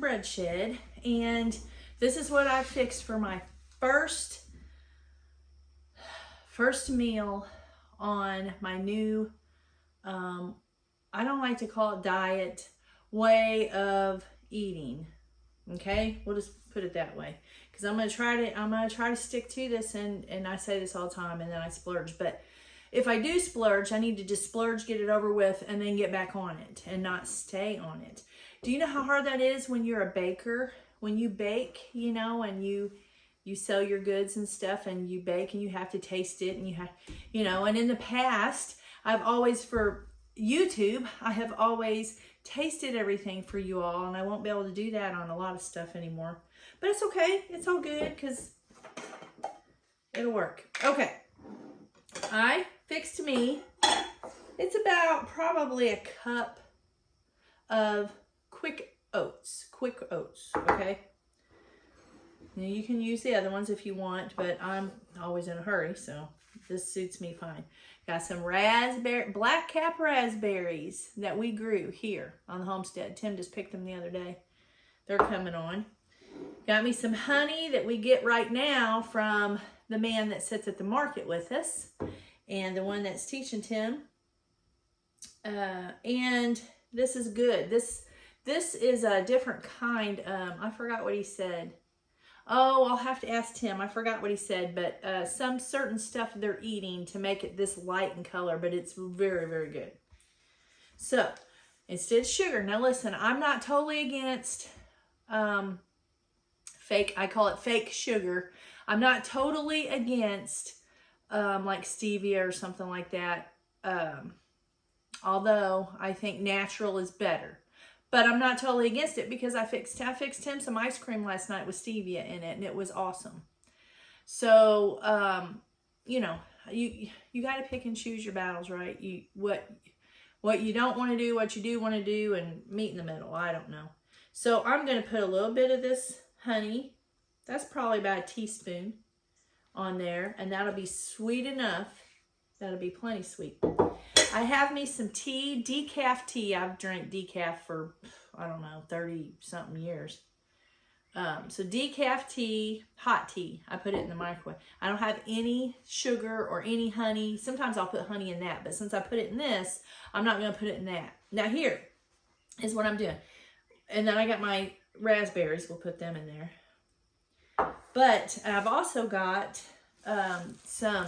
bread shed, and this is what I fixed for my first meal on my new, I don't like to call it diet, way of eating. Okay, we'll just put it that way, because I'm gonna try to stick to this, and I say this all the time, and then I splurge. But if I do splurge, I need to just splurge, get it over with, and then get back on it and not stay on it. Do you know how hard that is when you're a baker? When you bake, you know, and you sell your goods and stuff, and you bake, and you have to taste it, and you have, you know, and in the past, I've always, for YouTube, I have always tasted everything for you all, and I won't be able to do that on a lot of stuff anymore. But it's okay. It's all good, because it'll work. Okay. I fixed me, it's about probably a cup of quick oats, okay? Now you can use the other ones if you want, but I'm always in a hurry, so this suits me fine. Got some black cap raspberries that we grew here on the homestead. Tim just picked them the other day. They're coming on. Got me some honey that we get right now from the man that sits at the market with us, and the one that's teaching Tim. And this is good. This is a different kind. I forgot what he said. Oh, I'll have to ask Tim. I forgot what he said, but some certain stuff they're eating to make it this light in color, but it's very, very good. So, instead of sugar, now listen, I'm not totally against I call it fake sugar. I'm not totally against like stevia or something like that. Although I think natural is better. But I'm not totally against it, because I fixed him some ice cream last night with stevia in it, and it was awesome. So, you know, you got to pick and choose your battles, right? What you don't want to do, what you do want to do, and meet in the middle. I don't know. So I'm going to put a little bit of this honey. That's probably about a teaspoon on there, and that'll be sweet enough. That'll be plenty sweet. I have me some tea, decaf tea. I've drank decaf for, I don't know, 30-something years. So decaf tea, hot tea. I put it in the microwave. I don't have any sugar or any honey. Sometimes I'll put honey in that, but since I put it in this, I'm not going to put it in that. Now here is what I'm doing. And then I got my raspberries. We'll put them in there. But I've also got some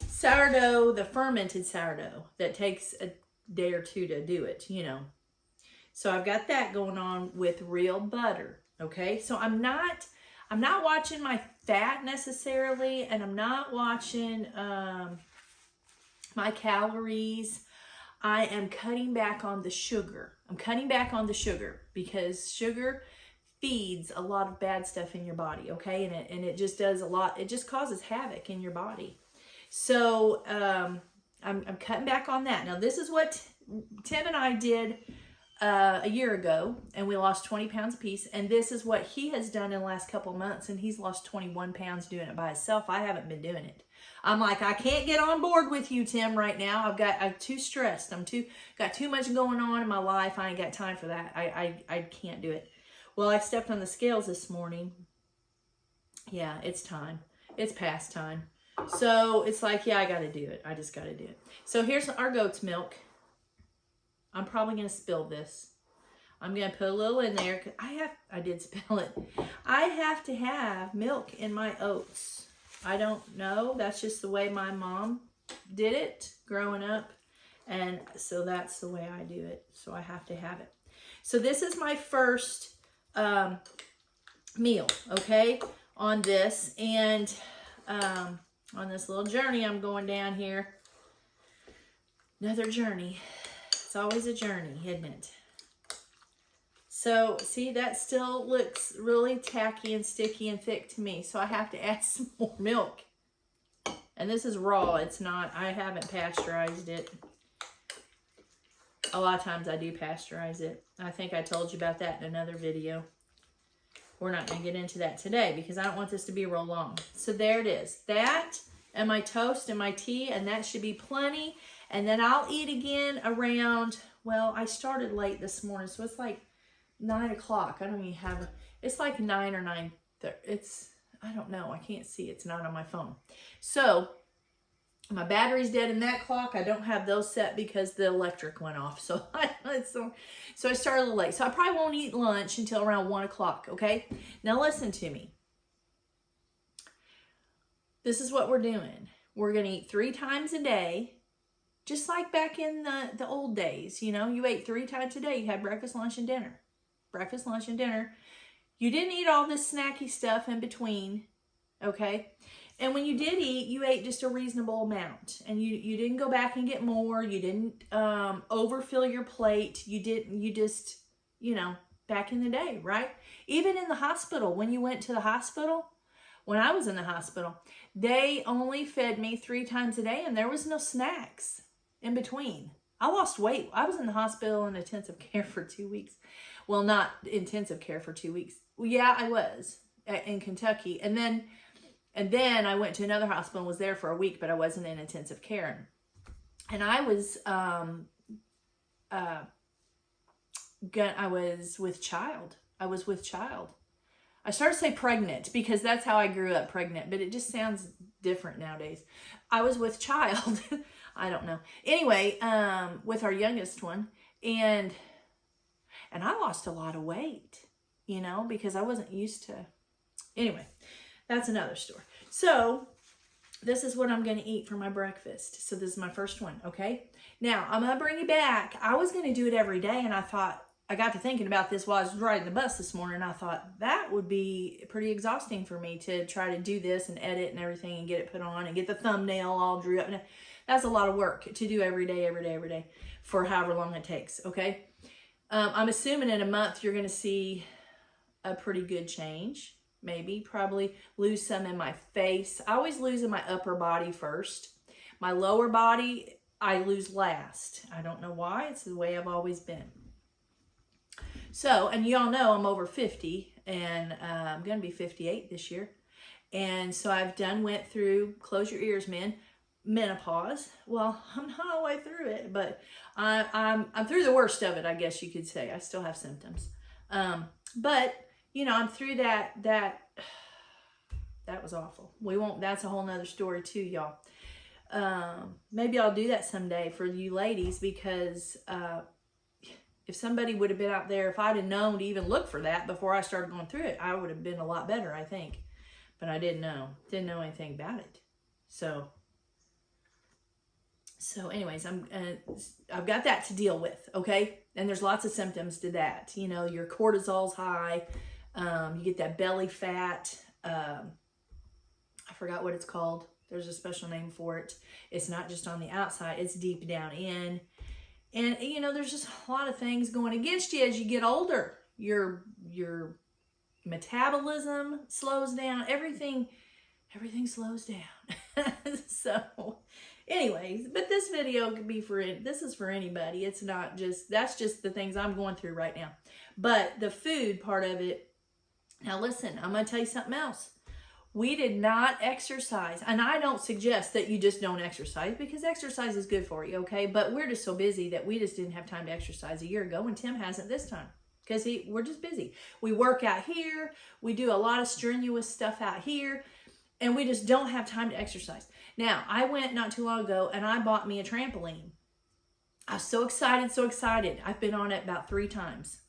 sourdough, the fermented sourdough that takes a day or two to do it, you know. So I've got that going on with real butter, okay? So I'm not watching my fat necessarily, and I'm not watching my calories. I am cutting back on the sugar. I'm cutting back on the sugar because sugar feeds a lot of bad stuff in your body, okay? And it just does a lot. It just causes havoc in your body. So I'm cutting back on that. Now this is what Tim and I did a year ago, and we lost 20 pounds apiece. And this is what he has done in the last couple of months, and he's lost 21 pounds doing it by himself. I haven't been doing it. I'm like, I can't get on board with you, Tim, right now. I'm too stressed. Got too much going on in my life. I ain't got time for that. I can't do it. Well, I stepped on the scales this morning. Yeah, it's time. It's past time. So it's like, yeah, I got to do it. I just got to do it. So here's our goat's milk. I'm probably going to spill this. I'm going to put a little in there. Cause I did spill it. I have to have milk in my oats. I don't know. That's just the way my mom did it growing up. And so that's the way I do it. So I have to have it. So this is my first meal, okay, on this. And on this little journey I'm going down here. Another journey. It's always a journey, isn't it? So, see, that still looks really tacky and sticky and thick to me. So I have to add some more milk. And this is raw. It's not, I haven't pasteurized it. A lot of times I do pasteurize it. I think I told you about that in another video. We're not going to get into that today because I don't want this to be real long. So there it is. That and my toast and my tea, and that should be plenty. And then I'll eat again around well, I started late this morning, so it's like 9 o'clock. I don't even have, it's like 9 or 9. I don't know. I can't see. It's not on my phone. So my battery's dead in that clock. I don't have those set because the electric went off. So so I started a little late. So I probably won't eat lunch until around 1 o'clock, okay? Now listen to me. This is what we're doing. We're going to eat 3 times a day, just like back in the old days. You know, you ate 3 times a day. You had breakfast, lunch, and dinner. Breakfast, lunch, and dinner. You didn't eat all this snacky stuff in between, okay? And when you did eat, you ate just a reasonable amount. And you didn't go back and get more. You didn't overfill your plate. You just, you know, back in the day, right? Even in the hospital, when you went to the hospital, when I was in the hospital, they only fed me 3 times a day and there was no snacks in between. I lost weight. I was in the hospital in intensive care for 2 weeks. Well, not intensive care for 2 weeks. Well, yeah, I was in Kentucky. And then I went to another hospital and was there for a week, but I wasn't in intensive care. And I was with child. I was with child. I started to say pregnant because that's how I grew up, pregnant, but it just sounds different nowadays. I was with child. I don't know. Anyway, with our youngest one, and I lost a lot of weight, you know, because I wasn't used to. Anyway, that's another story. So this is what I'm going to eat for my breakfast. So this is my first one, okay? Now, I'm going to bring you back. I was going to do it every day, and I got to thinking about this while I was riding the bus this morning. I thought that would be pretty exhausting for me to try to do this and edit and everything and get it put on and get the thumbnail all drew up. That's a lot of work to do every day for however long it takes, okay? I'm assuming in a month you're going to see a pretty good change. Maybe, probably lose some in my face. I always lose in my upper body first. My lower body, I lose last. I don't know why. It's the way I've always been. So, and y'all know I'm over 50, and I'm going to be 58 this year. And so went through, close your ears, men, menopause. Well, I'm not all the way through it, but I'm through the worst of it, I guess you could say. I still have symptoms. But, you know, I'm through that was awful. That's a whole nother story too, y'all. Maybe I'll do that someday for you ladies, because if somebody would have been out there, if I'd have known to even look for that before I started going through it, I would have been a lot better, I think. But I didn't know anything about it. So anyways, I've got that to deal with, okay? And there's lots of symptoms to that. You know, your cortisol's high. You get that belly fat. I forgot what it's called. There's a special name for it. It's not just on the outside. It's deep down in. And, you know, there's just a lot of things going against you as you get older. Your metabolism slows down. Everything slows down. So, anyways, but this video could be this is for anybody. It's not just, that's just the things I'm going through right now. But the food part of it, now listen, I'm going to tell you something else. We did not exercise, and I don't suggest that you just don't exercise, because exercise is good for you, okay? But we're just so busy that we just didn't have time to exercise a year ago, and Tim hasn't this time, because we're just busy. We work out here, we do a lot of strenuous stuff out here, and we just don't have time to exercise. Now, I went not too long ago, and I bought me a trampoline. I was so excited. I've been on it about 3 times.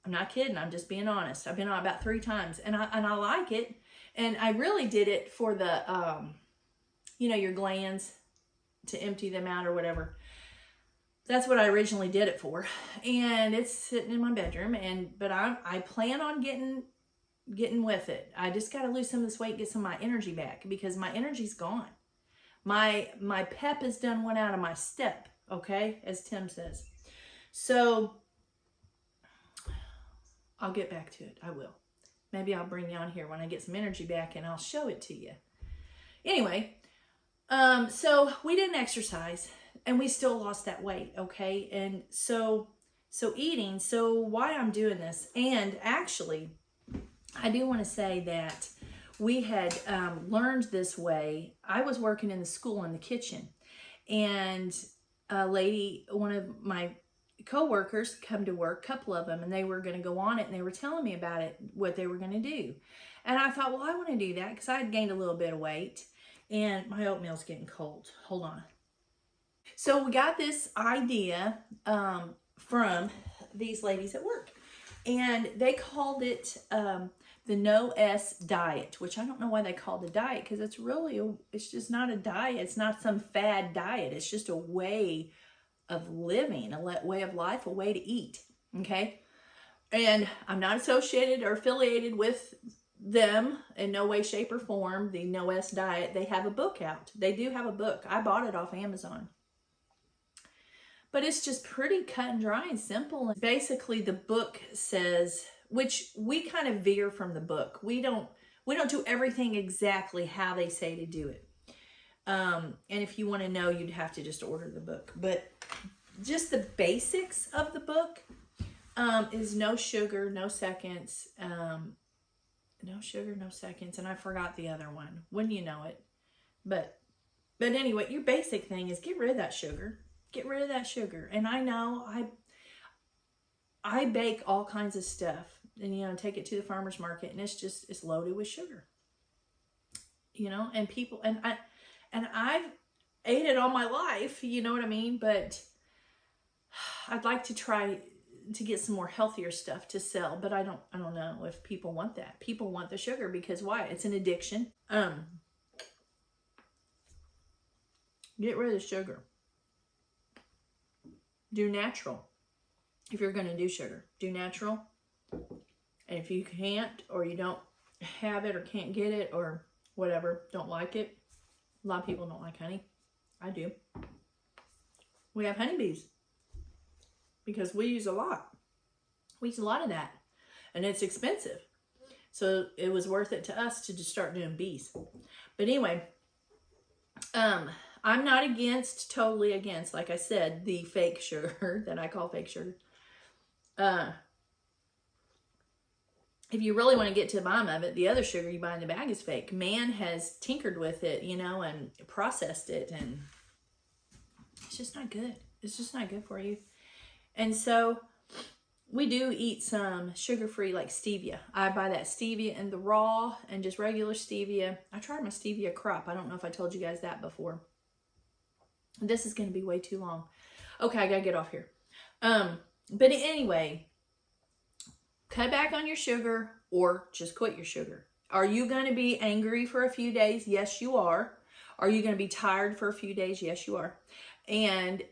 I'm not kidding. I'm just being honest. I've been on about 3 times, and I like it. And I really did it for the, you know, your glands, to empty them out or whatever. That's what I originally did it for. And it's sitting in my bedroom. But I plan on getting with it. I just got to lose some of this weight, get some of my energy back, because my energy's gone. My pep has done one out of my step. Okay, as Tim says. So I'll get back to it. I will. Maybe I'll bring you on here when I get some energy back, and I'll show it to you. Anyway, so we didn't exercise, and we still lost that weight, okay? And so eating, so why I'm doing this, and actually, I do want to say that we had learned this way. I was working in the school in the kitchen, and a lady, one of my co-workers come to work, a couple of them, and they were going to go on it, and they were telling me about it, what they were going to do. And I thought, well, I want to do that because I had gained a little bit of weight, and my oatmeal's getting cold. Hold on. So we got this idea from these ladies at work, and they called it the No S diet, which I don't know why they called it diet, because it's really, it's just not a diet. It's not some fad diet. It's just a way of living, a way of life, a way to eat. Okay. And I'm not associated or affiliated with them in no way, shape, or form. The No S diet, they have a book out. They do have a book. I bought it off Amazon. But it's just pretty cut and dry and simple. And basically the book says, which we kind of veer from the book. We don't do everything exactly how they say to do it. And if you want to know, you'd have to just order the book. But just the basics of the book is no sugar, no seconds. No sugar, no seconds. And I forgot the other one. Wouldn't you know it? But anyway, your basic thing is get rid of that sugar. Get rid of that sugar. And I know I bake all kinds of stuff and, you know, take it to the farmer's market, and it's loaded with sugar, you know, and people, and I've ate it all my life, you know what I mean? But I'd like to try to get some more healthier stuff to sell, but I don't know if people want that. People want the sugar because why? It's an addiction. Get rid of the sugar. Do natural. If you're going to do sugar, do natural. And if you can't, or you don't have it, or can't get it, or whatever, don't like it. A lot of people don't like honey. I do. We have honeybees because we use a lot. We use a lot of that, and it's expensive. So it was worth it to us to just start doing bees. But anyway, I'm not totally against, like I said, the fake sugar that I call fake sugar. If you really want to get to the bottom of it, the other sugar you buy in the bag is fake. Man has tinkered with it, you know, and processed it, and it's just not good. It's just not good for you. And so we do eat some sugar-free, like stevia. I buy that stevia in the raw and just regular stevia. I tried my stevia crop. I don't know if I told you guys that before. This is going to be way too long. Okay, I got to get off here. But anyway, cut back on your sugar or just quit your sugar. Are you going to be angry for a few days? Yes, you are. Are you going to be tired for a few days? Yes, you are. And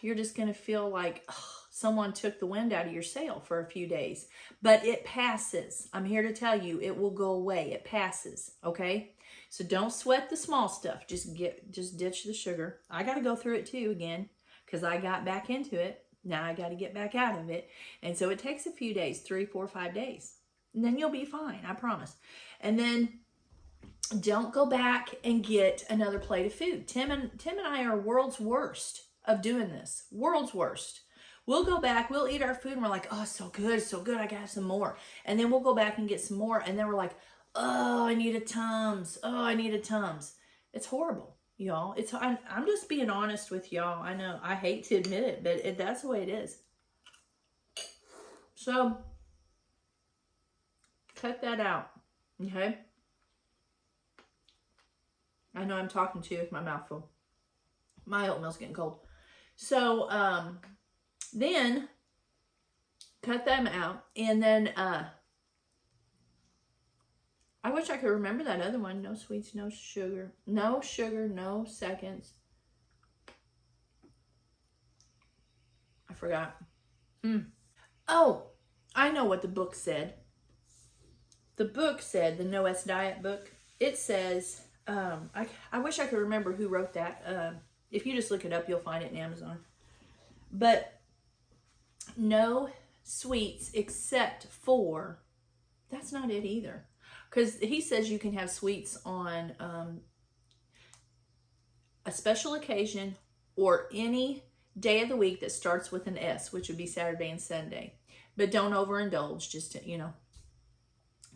you're just going to feel like someone took the wind out of your sail for a few days. But it passes. I'm here to tell you, it will go away. It passes, okay? So don't sweat the small stuff. Just ditch the sugar. I got to go through it too again because I got back into it. Now I got to get back out of it. And so it takes a few days, 3, 4, 5 days. And then you'll be fine, I promise. And then don't go back and get another plate of food. Tim and I are world's worst of doing this. World's worst. We'll go back, we'll eat our food, and we're like, oh, so good, I gotta have some more. And then we'll go back and get some more, and then we're like, oh, I need a Tums. Oh, I need a Tums. It's horrible, y'all. I'm just being honest with y'all. I know, I hate to admit it, but that's the way it is. So, cut that out, okay? I know I'm talking to you with my mouth full. My oatmeal's getting cold. So, then cut them out, and then I wish I could remember that other one. No sweets, no sugar, no seconds. I forgot. Oh, I know what the book said. The book said, the No S Diet book, it says, I wish I could remember who wrote that. If you just look it up, you'll find it in Amazon. But no sweets except for, that's not it either. Because he says you can have sweets on a special occasion or any day of the week that starts with an S, which would be Saturday and Sunday. But don't overindulge, just to, you know.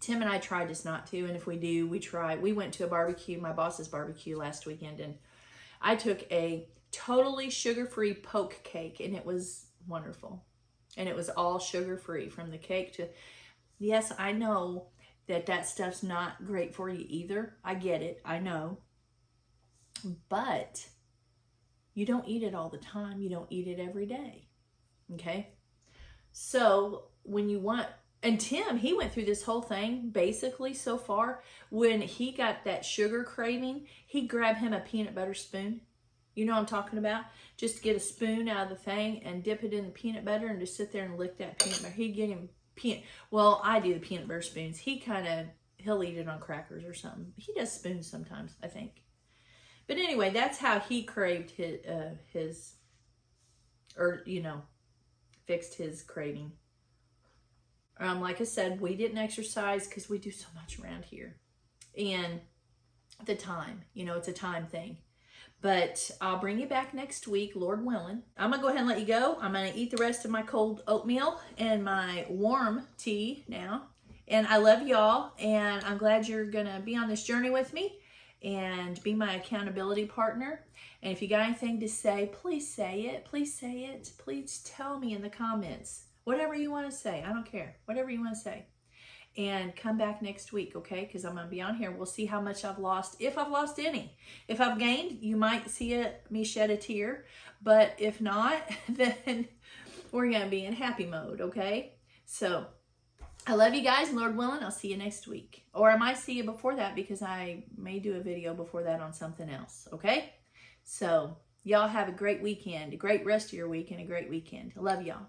Tim and I tried just not to, and if we do, we try. We went to a barbecue, my boss's barbecue last weekend, and I took a totally sugar-free poke cake, and it was wonderful. And it was all sugar-free from the cake to, yes, I know that stuff's not great for you either. I get it, I know. But you don't eat it all the time. You don't eat it every day, okay? So when you want, and Tim, he went through this whole thing basically so far. When he got that sugar craving, he grabbed him a peanut butter spoon. You know what I'm talking about? Just get a spoon out of the thing and dip it in the peanut butter and just sit there and lick that peanut butter. He'd get him well, I do the peanut butter spoons. He'll eat it on crackers or something. He does spoons sometimes, I think. But anyway, that's how he craved fixed his craving. Like I said, we didn't exercise because we do so much around here. And the time, it's a time thing. But I'll bring you back next week, Lord willing. I'm going to go ahead and let you go. I'm going to eat the rest of my cold oatmeal and my warm tea now. And I love y'all. And I'm glad you're going to be on this journey with me and be my accountability partner. And if you got anything to say, please say it. Please say it. Please tell me in the comments. Whatever you want to say. I don't care. Whatever you want to say. And come back next week, okay? Because I'm going to be on here. We'll see how much I've lost, if I've lost any. If I've gained, you might see me shed a tear. But if not, then we're going to be in happy mode, okay? So, I love you guys. Lord willing, I'll see you next week. Or I might see you before that because I may do a video before that on something else, okay? So, y'all have a great weekend, a great rest of your week, and a great weekend. I love y'all.